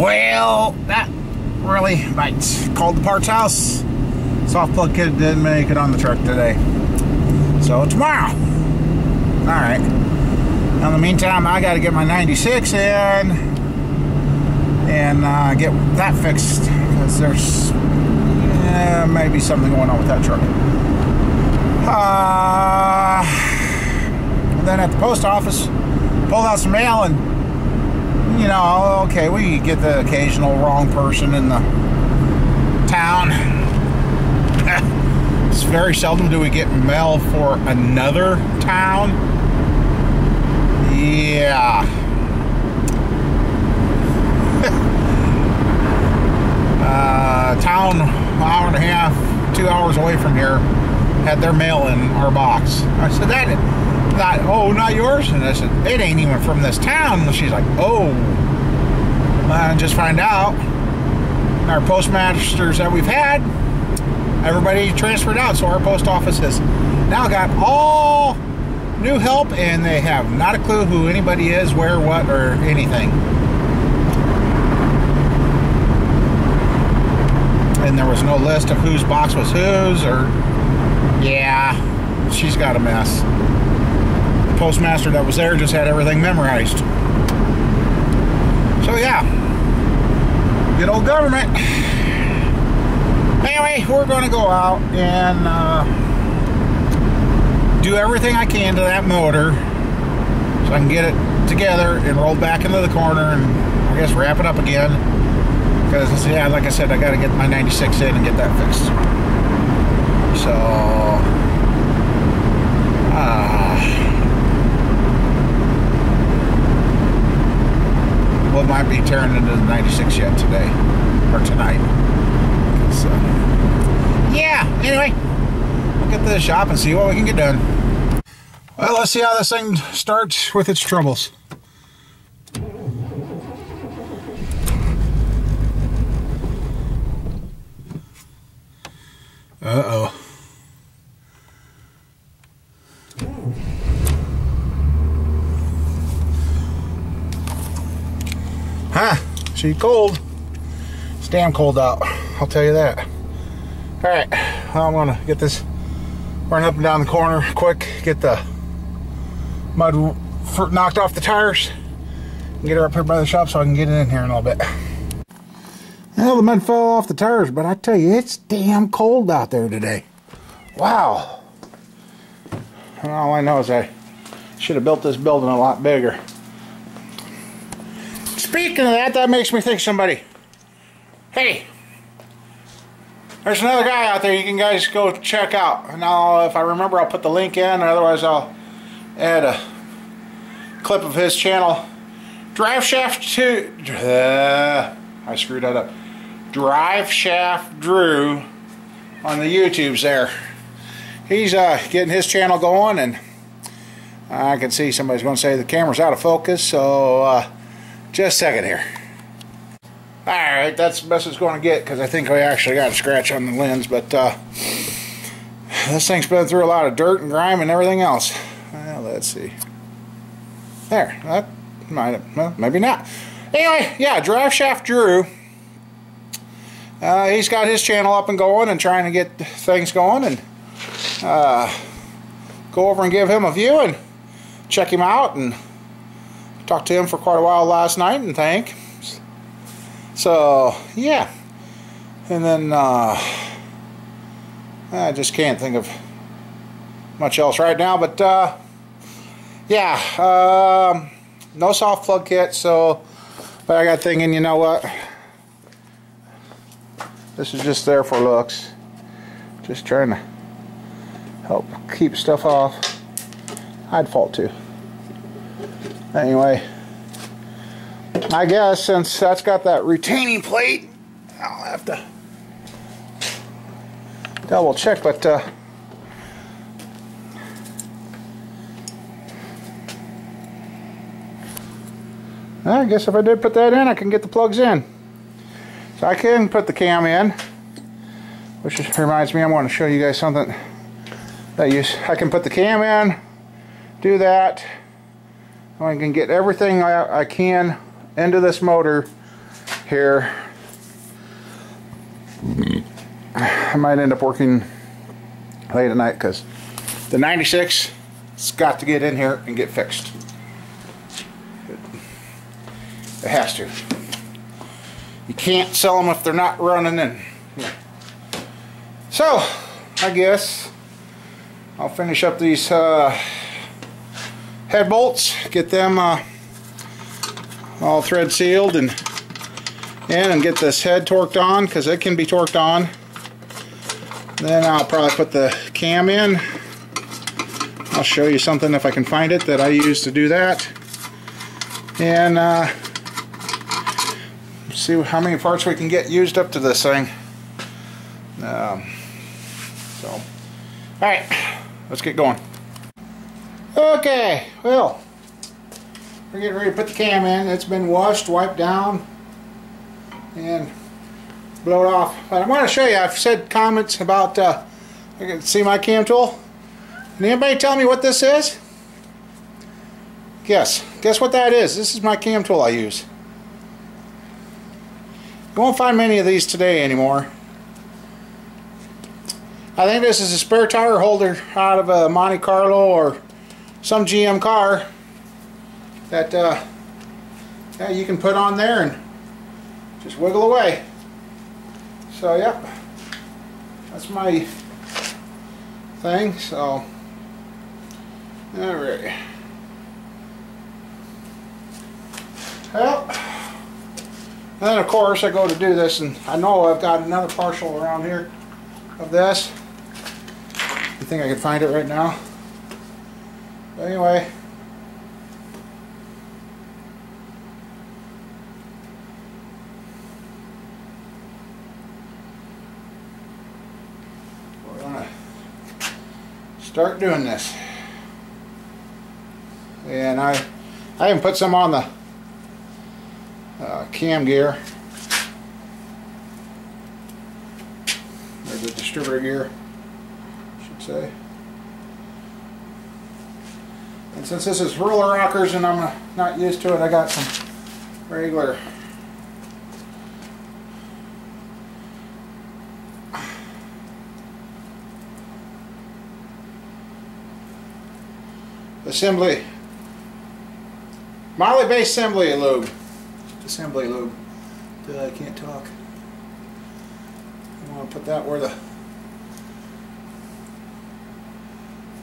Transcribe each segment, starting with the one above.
Well, that really bites. Called the parts house. Soft plug kit didn't make it on the truck today. So tomorrow. Alright. In the meantime, I got to get my 96 in and get that fixed, because there's maybe something going on with that truck. Then at the post office, pulled out some mail, and you know, okay, we get the occasional wrong person in the town. It's very seldom do we get mail for another town. Yeah. Town, an hour and a half, 2 hours away from here, had their mail in our box. I said, not yours? And I said, it ain't even from this town. And she's like, oh. And just find out, our postmasters that we've had, everybody transferred out, so our post office has now got all new help, and they have not a clue who anybody is, where, what, or anything. And there was no list of whose box was whose, or yeah, she's got a mess. The postmaster that was there just had everything memorized. So yeah, good old government. Anyway, we're going to go out and do everything I can to that motor so I can get it together and roll back into the corner and I guess wrap it up again. Because, yeah, like I said, I got to get my 96 in and get that fixed. So, well, might be tearing into the 96 yet today or tonight. So, yeah, anyway, we'll get to the shop and see what we can get done. Well, let's see how this thing starts with its troubles. Uh-oh. Huh, she's cold. It's damn cold out, I'll tell you that. Alright, well, I'm gonna get this run up and down the corner quick, get the mud knocked off the tires, and get her up here by the shop so I can get it in here in a little bit. Well, the mud fell off the tires, but I tell you, it's damn cold out there today. Wow. And all I know is I should have built this building a lot bigger. Speaking of that, that makes me think somebody. Hey, there's another guy out there you can guys go check out. And if I remember, I'll put the link in, or otherwise I'll add a clip of his channel. Drive Shaft 2. I screwed that up. Drive Shaft Drew on the YouTubes there. He's getting his channel going, and I can see somebody's going to say the camera's out of focus, so just a second here. Alright, that's the best it's going to get, because I think I actually got a scratch on the lens, but this thing's been through a lot of dirt and grime and everything else. Well, let's see. There, that might have, well, maybe not. Anyway, yeah, Drive Shaft Drew. He's got his channel up and going and trying to get things going, and go over and give him a view and check him out, and talked to him for quite a while last night and thank. So yeah, and then I just can't think of much else right now, but yeah, no soft plug kit, so but I got thinking, you know what, this is just there for looks, just trying to help keep stuff off. I'd fault too. Anyway, I guess since that's got that retaining plate, I'll have to double check, but I guess if I did put that in, I can get the plugs in. So I can put the cam in, which just reminds me, I want to show you guys something that I can put the cam in, do that, and I can get everything I can into this motor here. I might end up working late at night because the 96 has got to get in here and get fixed. It has to. You can't sell them if they're not running in. So, I guess I'll finish up these head bolts, get them all thread sealed and get this head torqued on, because it can be torqued on. Then I'll probably put the cam in. I'll show you something if I can find it that I use to do that. And see how many parts we can get used up to this thing. Alright, let's get going. Okay, well, we're getting ready to put the cam in. It's been washed, wiped down, and blowed off. But I want to show you, I've said comments about, you can see my cam tool. Can anybody tell me what this is? Guess what that is. This is my cam tool I use. You won't find many of these today anymore. I think this is a spare tire holder out of a Monte Carlo or some GM car that yeah, you can put on there and just wiggle away. So yep, that's my thing. So alright. Well, then of course I go to do this, and I know I've got another partial around here of this. I think I can find it right now. But anyway, we're gonna start doing this. And I even put some on the cam gear, or the distributor gear, I should say. And since this is roller rockers and I'm not used to it, I got some regular assembly, Moly base assembly lube. Assembly lube. I can't talk. I want to put that where the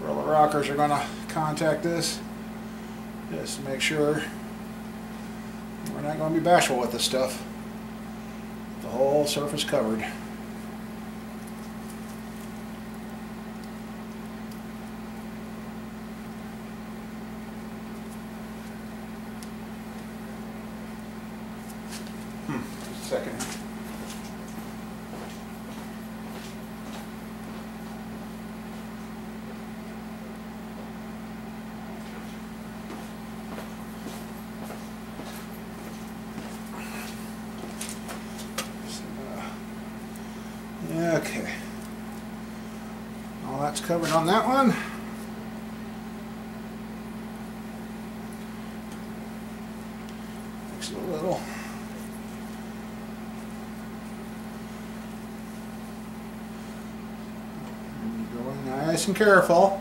roller rockers are going to contact this, just to make sure we're not going to be bashful with this stuff. The whole surface covered. Just a second. Okay, all that's covered on that one. Makes it a little. Going nice and careful.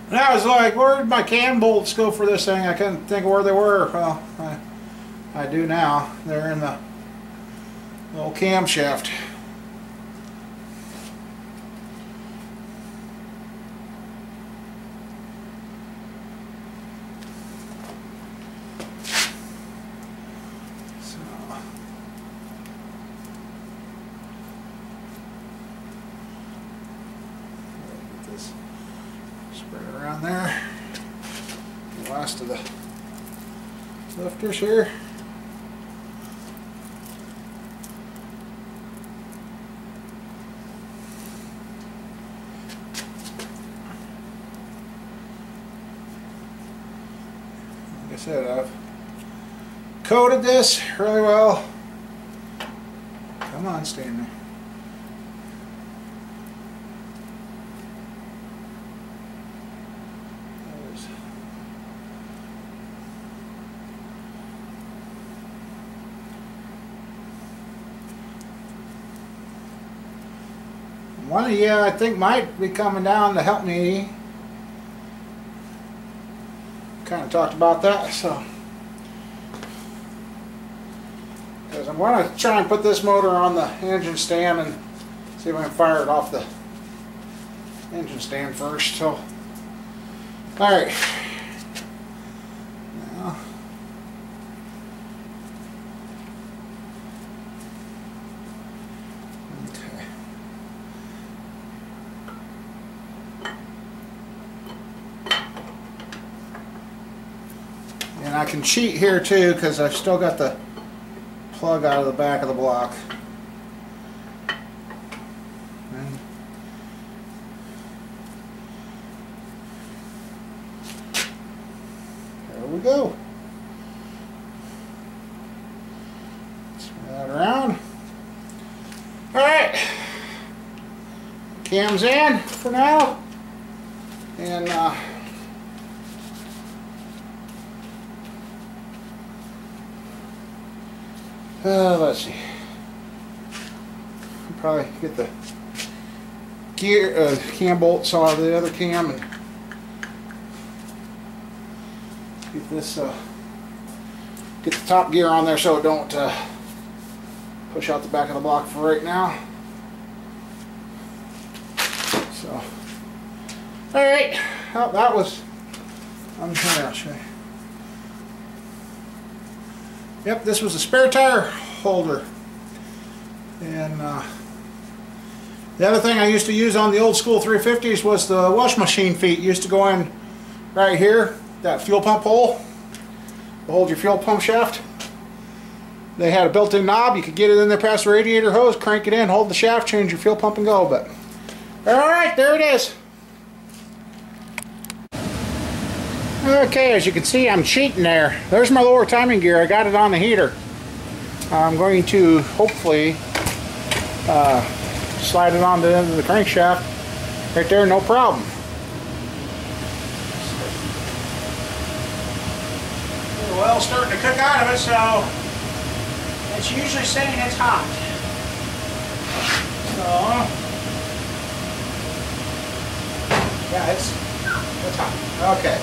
And I was like, where'd my cam bolts go for this thing? I couldn't think of where they were. Well, I do now. They're in the little camshaft. Spread it around there. The last of the lifters here. Like I said, I've coated this really well. Come on, stand there. One of you, I think, might be coming down to help me. Kind of talked about that, so. Because I'm going to try and put this motor on the engine stand and see if I can fire it off the engine stand first. So, alright. Now. Okay. And I can cheat here too because I've still got the plug out of the back of the block. And there we go. Spin that around. Alright. Cam's in for now. And let's see. I'll probably get the gear cam bolts out of the other cam and get this get the top gear on there so it don't push out the back of the block for right now. So, all right. Oh, that was. I'm here. I'll show you. Yep, this was a spare tire holder. And the other thing I used to use on the old school 350s was the wash machine feet. Used to go in right here, that fuel pump hole to hold your fuel pump shaft. They had a built-in knob. You could get it in there past the radiator hose, crank it in, hold the shaft, change your fuel pump and go. But alright, there it is. Okay, as you can see, I'm cheating there. There's my lower timing gear. I got it on the heater. I'm going to hopefully slide it on the end of the crankshaft right there, no problem. The oil's starting to cook out of it, so it's usually saying it's hot. So, yeah, it's hot. Okay.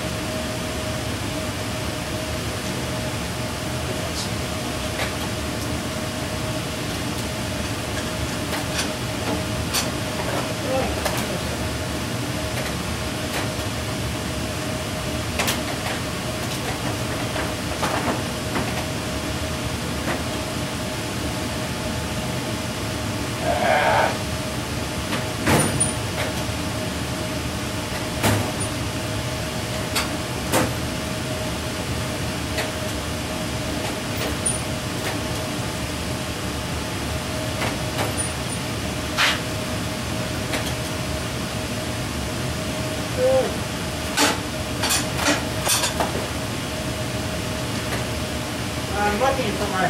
I'm looking for my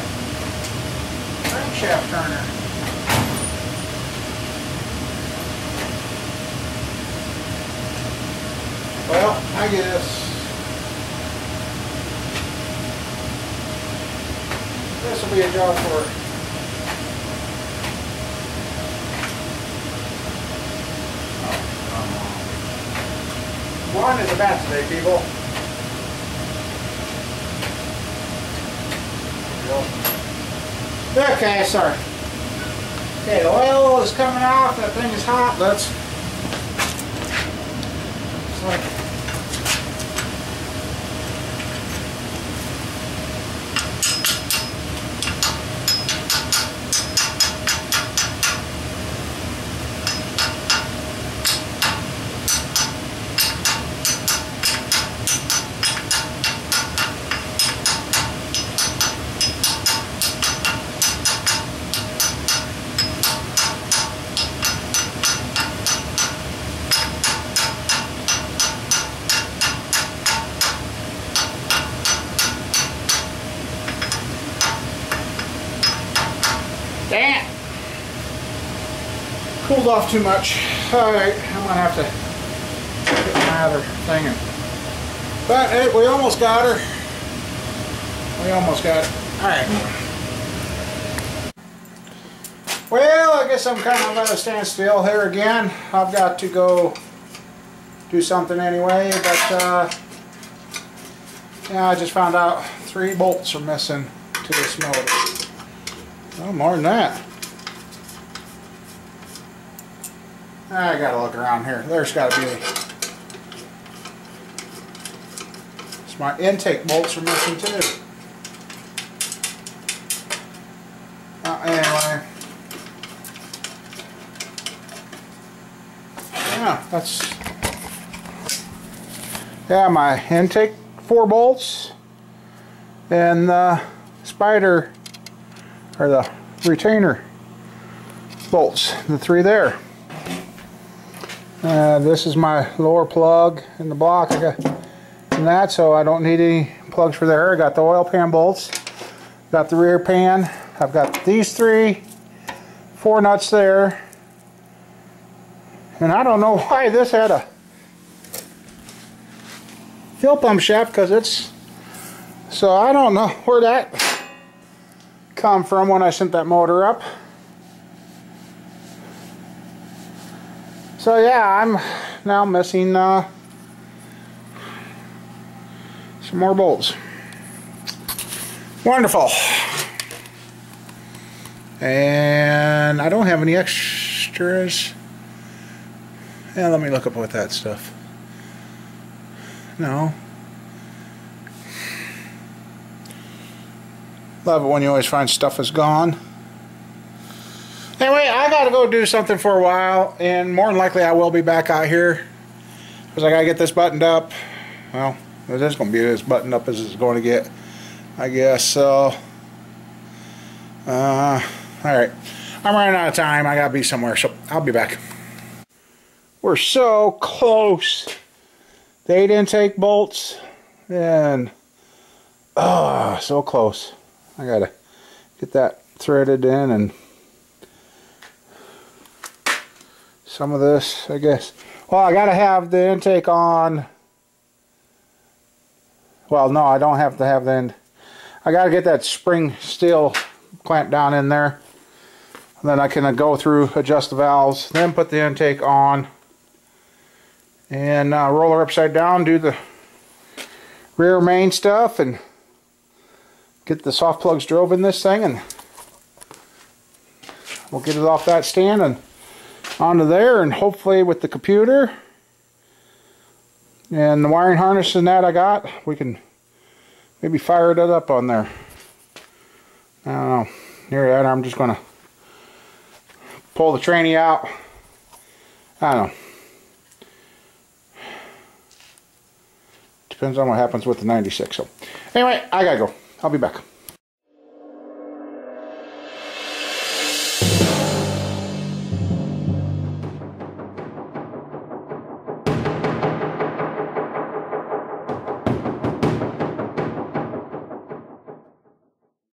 crankshaft turner. Well, I guess this will be a job for it. fun is event today, people. Okay, sorry. Okay, the oil is coming off. That thing is hot. Let's. Dang it! Cooled off too much. Alright, I'm gonna have to get my other thing in. But hey, we almost got her. We almost got it. Alright. Well, I guess I'm kind of at a standstill here again. I've got to go do something anyway, but yeah, I just found out 3 bolts are missing to this motor. Oh, more than that. I gotta look around here. There's gotta be. So my intake bolts are missing too. Anyway. Yeah, that's. Yeah, my intake 4 bolts and the spider. Or the retainer bolts, the 3 there. This is my lower plug in the block. I got that, so I don't need any plugs for there. I got the oil pan bolts, got the rear pan. I've got these 4 nuts there, and I don't know why this had a fuel pump shaft, because it's so I don't know where that come from when I sent that motor up. So yeah, I'm now missing some more bolts. Wonderful. And I don't have any extras. Yeah, let me look up with that stuff. No. Love it when you always find stuff is gone. Anyway, I gotta go do something for a while, and more than likely I will be back out here because I gotta get this buttoned up. Well, it is gonna be as buttoned up as it's going to get, I guess. So, all right, I'm running out of time. I gotta be somewhere, so I'll be back. We're so close. The 8 intake bolts, and oh, so close. I gotta get that threaded in, and some of this, I guess. Well, I gotta have the intake on. Well, no, I don't have to have the end. I gotta get that spring steel clamped down in there. And then I can go through, adjust the valves, then put the intake on, and roll her upside down, do the rear main stuff, and get the soft plugs drove in this thing, and we'll get it off that stand and onto there, and hopefully with the computer and the wiring harness and that I got, we can maybe fire it up on there. I don't know. Here, I'm just going to pull the tranny out. I don't know. Depends on what happens with the 96. So anyway, I gotta go. I'll be back.